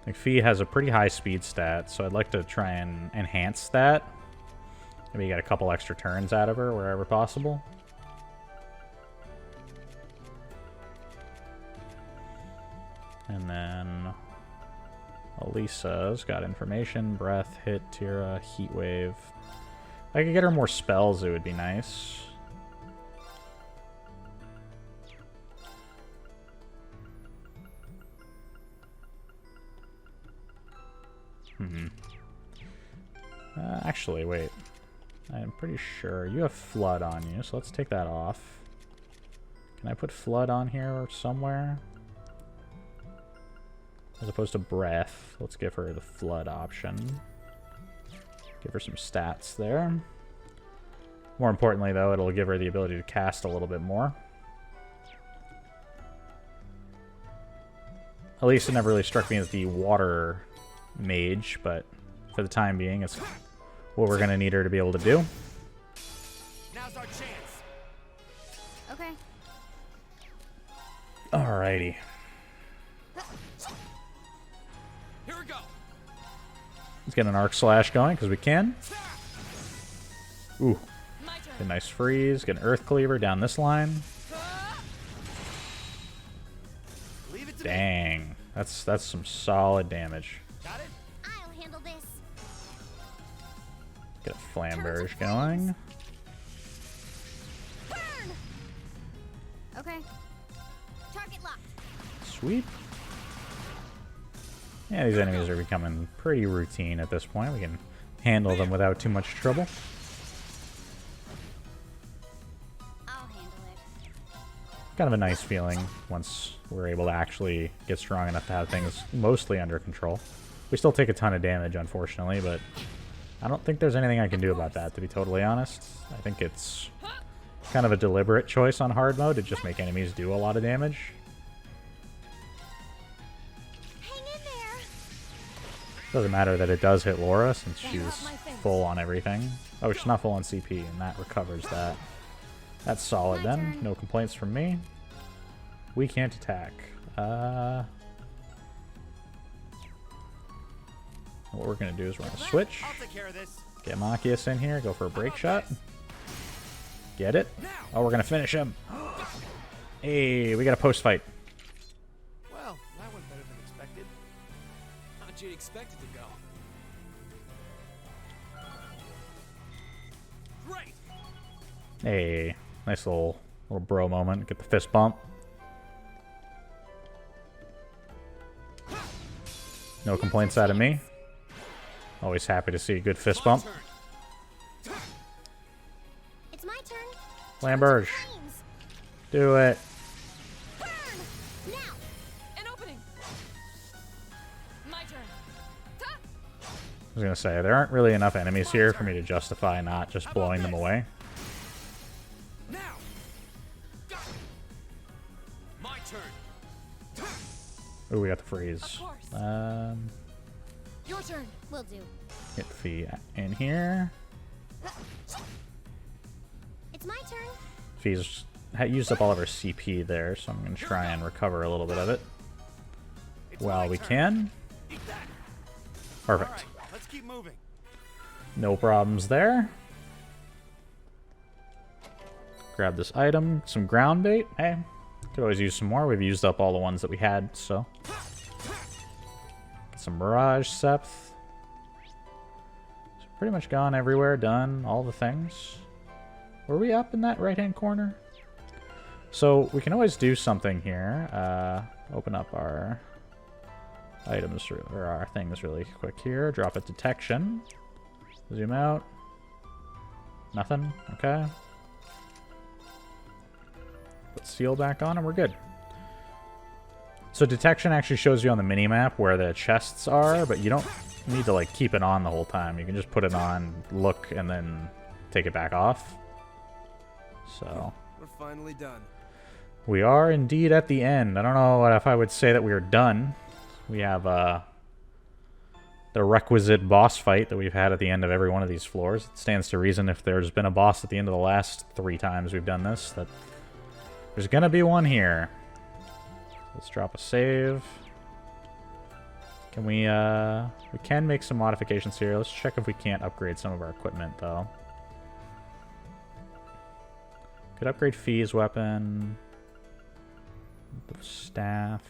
I think Fee has a pretty high speed stat, so I'd like to try and enhance that. Maybe get a couple extra turns out of her wherever possible. And then Elisa's got information, breath, hit, Tira, heat wave. If I could get her more spells, it would be nice. Actually, wait. I'm pretty sure you have Flood on you, so let's take that off. Can I put Flood on here or somewhere? As opposed to Breath, let's give her the Flood option. Give her some stats there. More importantly, though, it'll give her the ability to cast a little bit more. Elisa never really struck me as the water mage, but for the time being, it's what we're going to need her to be able to do. Now's our chance. Okay. Alrighty. Here we go. Let's get an Arc Slash going, because we can. Ooh. My turn. Get a nice freeze. Get an Earth Cleaver down this line. Leave it to me. Dang. That's some solid damage. Got it? I'll handle this. Get a Flamberge going. Burn! Okay. Target locked. Sweep. Yeah, these enemies are becoming pretty routine at this point. We can handle them without too much trouble. I'll handle it. Kind of a nice feeling once we're able to actually get strong enough to have things mostly under control. We still take a ton of damage, unfortunately, but I don't think there's anything I can do about that, to be totally honest. I think it's kind of a deliberate choice on hard mode to just make enemies do a lot of damage. Hang in there. Doesn't matter that it does hit Laura, since That's she's not my thing. full on everything. Oh, she's not full on CP, and that recovers that. That's solid My then. turn. No complaints from me. We can't attack. What we're going to do is we're going to switch. I'll take care of this. Get Machias in here. Go for a break shot. Get it. Oh, we're going to finish him. Hey, we got a post-fight. Well, that went better than expected. How'd you expect it to go? Great. Hey, nice little bro moment. Get the fist bump. No complaints out of me. Always happy to see a good fist bump. Turn. It's my turn. Lamberge, Flames. do it. Burn! Now! An opening. My turn. Ha! I was going to say, there aren't really enough enemies here for me to justify not just blowing them away. Now. My turn. Ooh, we got the freeze. Of course. Your turn. Will do. Get Fee in here. It's my turn. Fee's used up all of her CP there, so I'm going to try and recover a little bit of it. While we can. Eat that. Perfect. All right, let's keep moving. No problems there. Grab this item. Some ground bait. Hey, could always use some more. We've used up all the ones that we had, so. Some Mirage Septh. So pretty much gone everywhere, done all the things. Were we up in that right-hand corner? So we can always do something here. Open up our items, or our things really quick here. Drop a detection. Zoom out. Nothing? Okay. Put seal back on and we're good. So detection actually shows you on the mini-map where the chests are, but you don't need to like keep it on the whole time. You can just put it on, look, and then take it back off. So We're finally done. we are indeed at the end. I don't know if I would say that we are done. We have the requisite boss fight that we've had at the end of every one of these floors. It stands to reason if there's been a boss at the end of the last 3 times we've done this, that there's gonna be one here. Let's drop a save. Can we can make some modifications here. Let's check if we can't upgrade some of our equipment, though. Could upgrade Fee's weapon. The staff.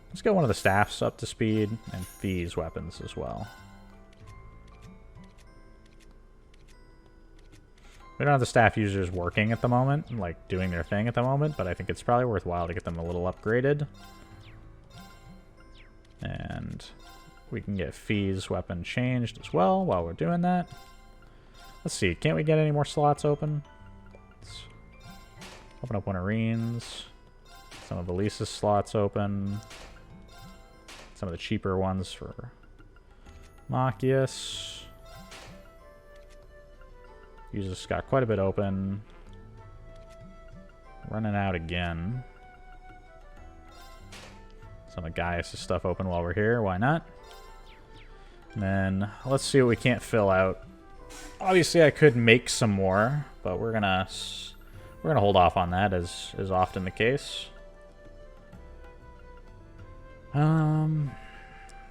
Let's get one of the staffs up to speed, and Fee's weapons as well. We don't have the staff users working at the moment, like doing their thing at the moment, but I think it's probably worthwhile to get them a little upgraded. And we can get Fee's weapon changed as well while we're doing that. Let's see, can't we get any more slots open? Let's open up one of Reen's. Some of Elisa's slots open. Some of the cheaper ones for Machias. Uses got quite a bit open. Running out again. Some of Gaius' stuff open while we're here. Why not? And then let's see what we can't fill out. Obviously, I could make some more, but we're gonna hold off on that, as is often the case.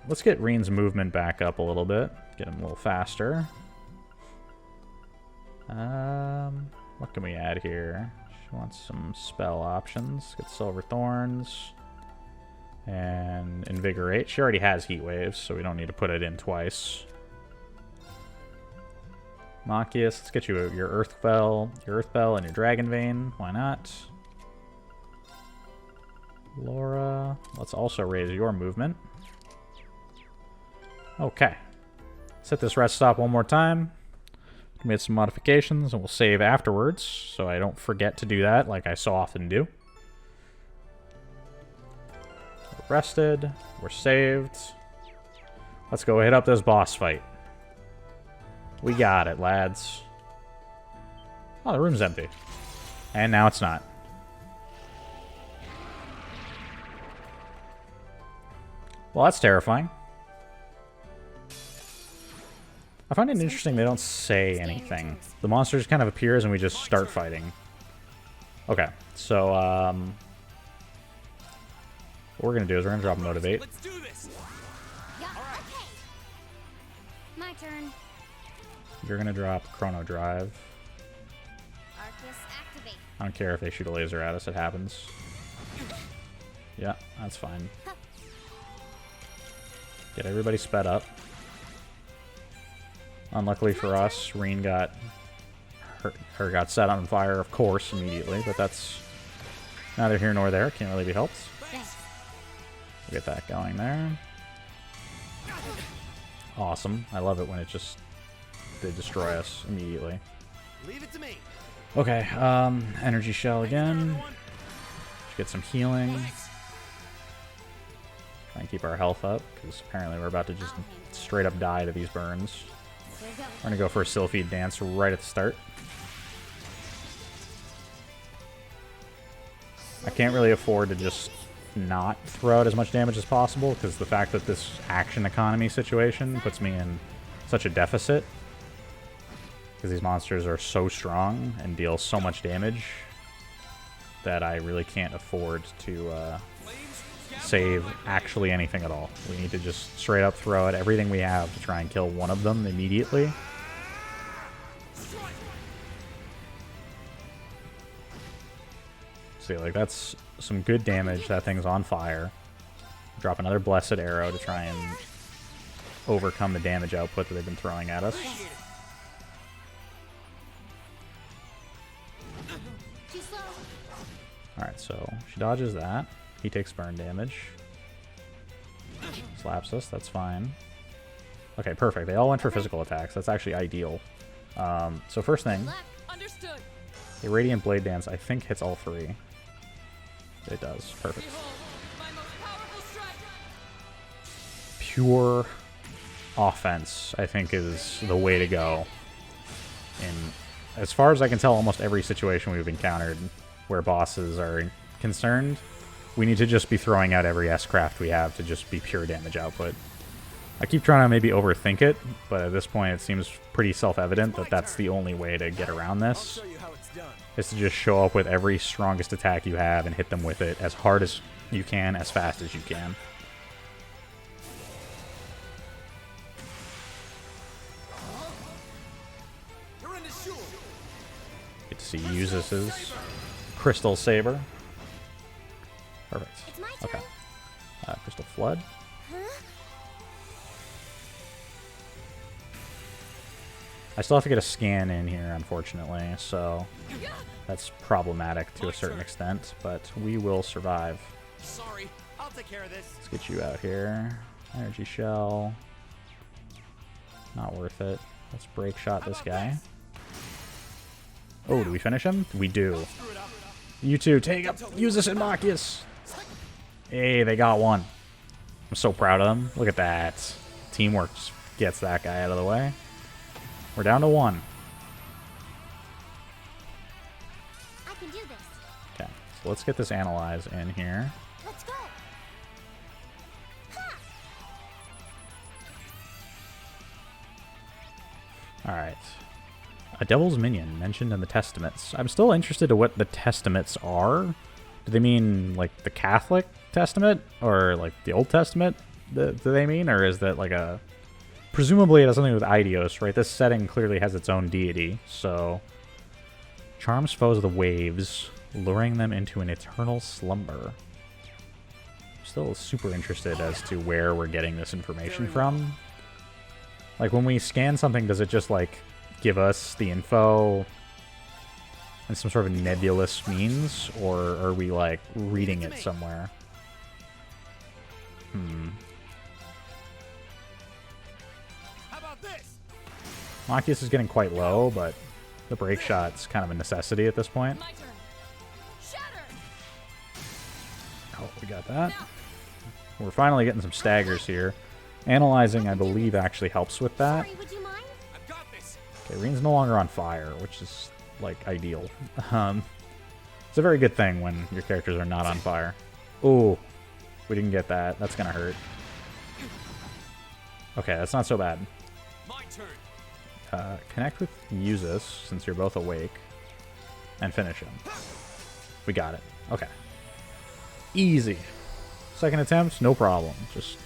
Let's get Reen's movement back up a little bit. Get him a little faster. What can we add here? She wants some spell options. Get Silver Thorns. And Invigorate. She already has Heat Waves, so we don't need to put it in twice. Machias, let's get you your Earth Bell, and your Dragon Vein. Why not? Laura, let's also raise your movement. Okay. Set this rest stop one more time. Made some modifications, and we'll save afterwards, so I don't forget to do that like I so often do. We're rested. We're saved. Let's go hit up this boss fight. We got it, lads. Oh, the room's empty. And now it's not. Well, that's terrifying. I find it interesting they don't say anything. The monster just kind of appears and we just start fighting. Okay, so what we're gonna do is we're gonna drop Motivate. Let's do this. Yeah, okay. My turn. You're gonna drop Chrono Drive. Arcus activate. I don't care if they shoot a laser at us, it happens. Yeah, that's fine. Get everybody sped up. Unluckily for us, Reen got got set on fire, of course, immediately, but that's neither here nor there. Can't really be helped. We'll get that going there. Awesome. I love it when they destroy us immediately. Leave it to me. Okay, Energy Shell again. Should get some healing. Try and keep our health up, because apparently we're about to just straight up die to these burns. We're gonna go for a Sylphid Dance right at the start. I can't really afford to just not throw out as much damage as possible, because the fact that this action economy situation puts me in such a deficit, because these monsters are so strong and deal so much damage that I really can't afford to save actually anything at all. We need to just straight up throw out everything we have to try and kill one of them immediately. See, like, that's some good damage. That thing's on fire. Drop another Blessed Arrow to try and overcome the damage output that they've been throwing at us. Too slow. Alright, so she dodges that. He takes burn damage. Slaps us, that's fine. Okay, perfect. They all went for physical attacks. That's actually ideal. So first thing, Understood. the Radiant Blade Dance, I think, hits all 3. It does. Perfect. Behold, my most powerful strike. Pure offense, I think, is the way to go. In, as far as I can tell, almost every situation we've encountered where bosses are concerned, We need to just be throwing out every S-craft we have to just be pure damage output. I keep trying to maybe overthink it, but at this point it seems pretty self-evident that that's the only way to get around I'll this, show you how it's done. is to just show up with every strongest attack you have and hit them with it as hard as you can, as fast as you can. You're in the shul. Get to see Uzis's Crystal Saber. Perfect. It's my Okay. turn. Crystal Flood. I still have to get a scan in here, unfortunately, so that's problematic to a certain extent, but we will survive. Sorry, I'll take care of this. Let's get you out here. Energy Shell. Not worth it. Let's break shot this guy. Oh, do we finish him? We do. Screw it up. You two, take up. Use this in Machias. Hey, they got one. I'm so proud of them. Look at that. Teamwork just gets that guy out of the way. We're down to one. I can do this. Okay, so let's get this Analyze in here. Let's go. Alright. A Devil's Minion mentioned in the Testaments. I'm still interested in what the Testaments are. Do they mean, like, the Catholic Testament? Or, like, the Old Testament? Do they mean? Or is that, like, a... Presumably it has something with Eidos, right? This setting clearly has its own deity, so... Charms foes of the waves, luring them into an eternal slumber. Still super interested as to where we're getting this information from. Like, when we scan something, does it just, like, give us the info in some sort of nebulous means? Or are we, like, reading it somewhere? How about this? Machias is getting quite low, but the break shot's kind of a necessity at this point. My turn. Shatter. Oh, we got that. We're finally getting some staggers here. Analyzing, I believe, actually helps with that. Sorry, would you mind? I've got this. Okay, Reen's no longer on fire, which is, like, ideal. It's a very good thing when your characters are not on fire. Ooh, we didn't get that. That's gonna hurt. Okay, that's not so bad. My turn. Connect with Uzis, since you're both awake, and finish him. We got it. Okay. Easy. Second attempt, no problem. Just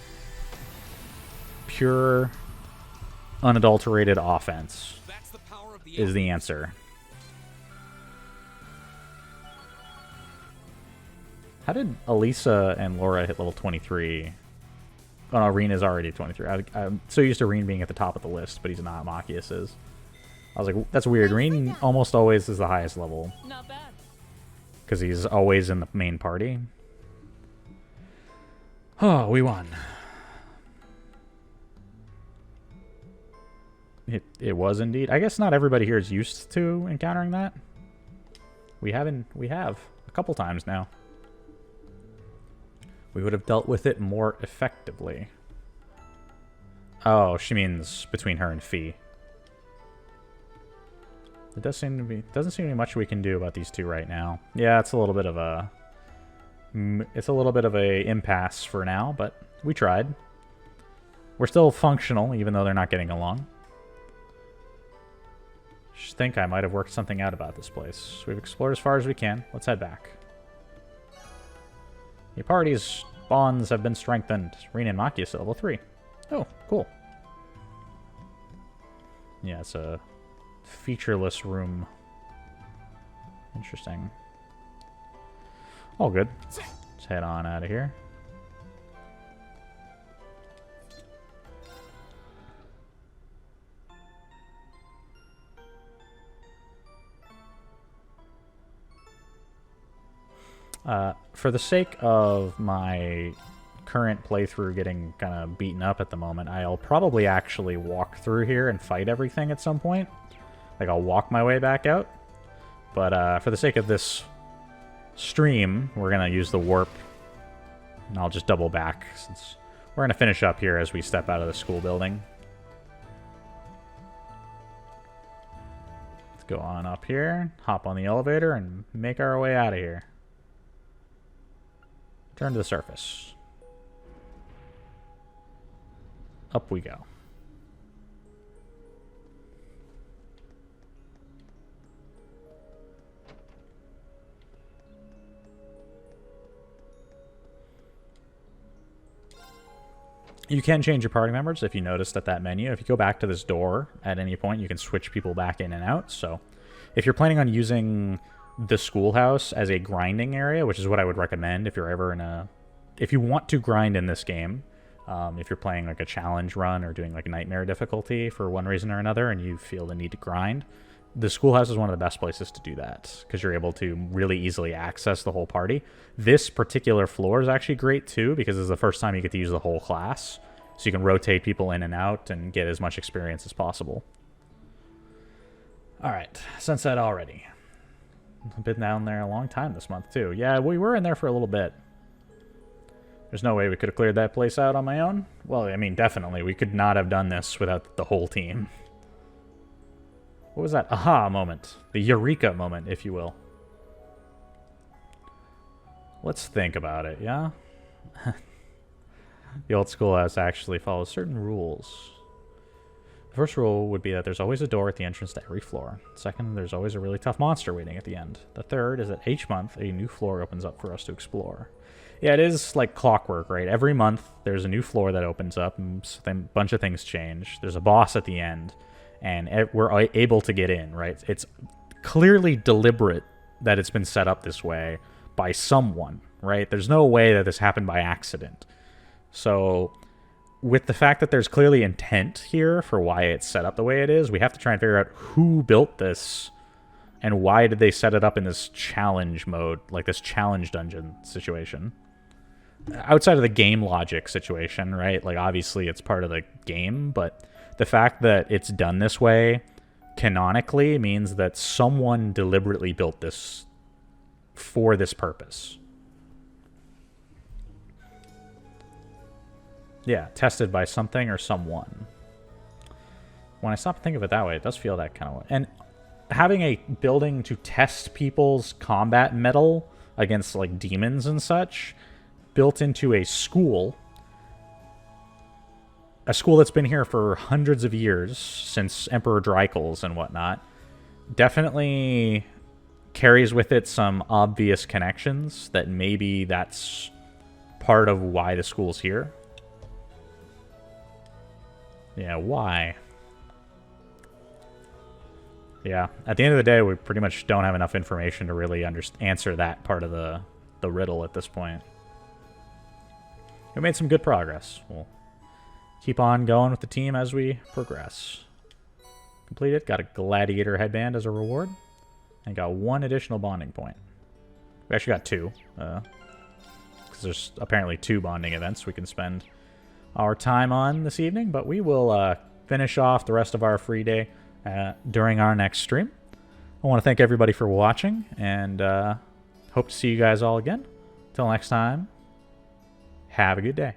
pure, unadulterated offense That's the power of the is the answer. How did Elisa and Laura hit level 23? Oh no, Reen is already 23. I'm so used to Reen being at the top of the list, but he's not. Machias is. I was like, that's weird. Reen almost always is the highest level Not bad. because he's always in the main party. Oh, we won. It was indeed. I guess not everybody here is used to encountering that. We have a couple times now. We would have dealt with it more effectively. Oh, she means between her and Fee. It doesn't seem to be much we can do about these two right now. Yeah, it's a little bit of a impasse for now, but we tried. We're still functional, even though they're not getting along. Just think I might have worked something out about this place. We've explored as far as we can. Let's head back. The party's bonds have been strengthened. Reen and Machias at level 3. Oh, cool. Yeah, it's a featureless room. Interesting. All good. Let's head on out of here. For the sake of my current playthrough getting kind of beaten up at the moment, I'll probably actually walk through here and fight everything at some point. Like, I'll walk my way back out. But for the sake of this stream, we're going to use the warp. And I'll just double back, since we're going to finish up here as we step out of the school building. Let's go on up here, hop on the elevator, and make our way out of here. Turn to the surface. Up we go. You can change your party members if you noticed at that menu. If you go back to this door at any point, you can switch people back in and out. So if you're planning on using the schoolhouse as a grinding area, which is what I would recommend if you're ever in a... If you want to grind in this game, if you're playing like a challenge run or doing like nightmare difficulty for one reason or another and you feel the need to grind, the schoolhouse is one of the best places to do that because you're able to really easily access the whole party. This particular floor is actually great too because it's the first time you get to use the whole class. So you can rotate people in and out and get as much experience as possible. Alright, sunset already. I've been down there a long time this month too. Yeah, we were in there for a little bit. There's no way we could have cleared that place out on my own. Well, I mean, definitely. We could not have done this without the whole team. What was that aha moment? The eureka moment, if you will. Let's think about it, yeah? The old schoolhouse actually follows certain rules. The first rule would be that there's always a door at the entrance to every floor. Second, there's always a really tough monster waiting at the end. The third is that each month, a new floor opens up for us to explore. Yeah, it is like clockwork, right? Every month, there's a new floor that opens up, and a bunch of things change. There's a boss at the end, and we're able to get in, right? It's clearly deliberate that it's been set up this way by someone, right? There's no way that this happened by accident. So, with the fact that there's clearly intent here for why it's set up the way it is, we have to try and figure out who built this and why did they set it up in this challenge mode, like this challenge dungeon situation. Outside of the game logic situation, right? Like, obviously it's part of the game, but the fact that it's done this way canonically means that someone deliberately built this for this purpose. Yeah, tested by something or someone. When I stop and think of it that way, it does feel that kind of way. And having a building to test people's combat mettle against, like, demons and such, built into a school that's been here for hundreds of years, since Emperor Drycles and whatnot, definitely carries with it some obvious connections that maybe that's part of why the school's here. Yeah, why? Yeah, at the end of the day, we pretty much don't have enough information to really answer that part of the riddle at this point. We made some good progress. We'll keep on going with the team as we progress. Completed. Got a gladiator headband as a reward. And got one additional bonding point. We actually got two. Because there's apparently 2 bonding events we can spend our time on this evening. But we will finish off the rest of our free day during our next stream. I want to thank everybody for watching. And hope to see you guys all again. Till next time. Have a good day.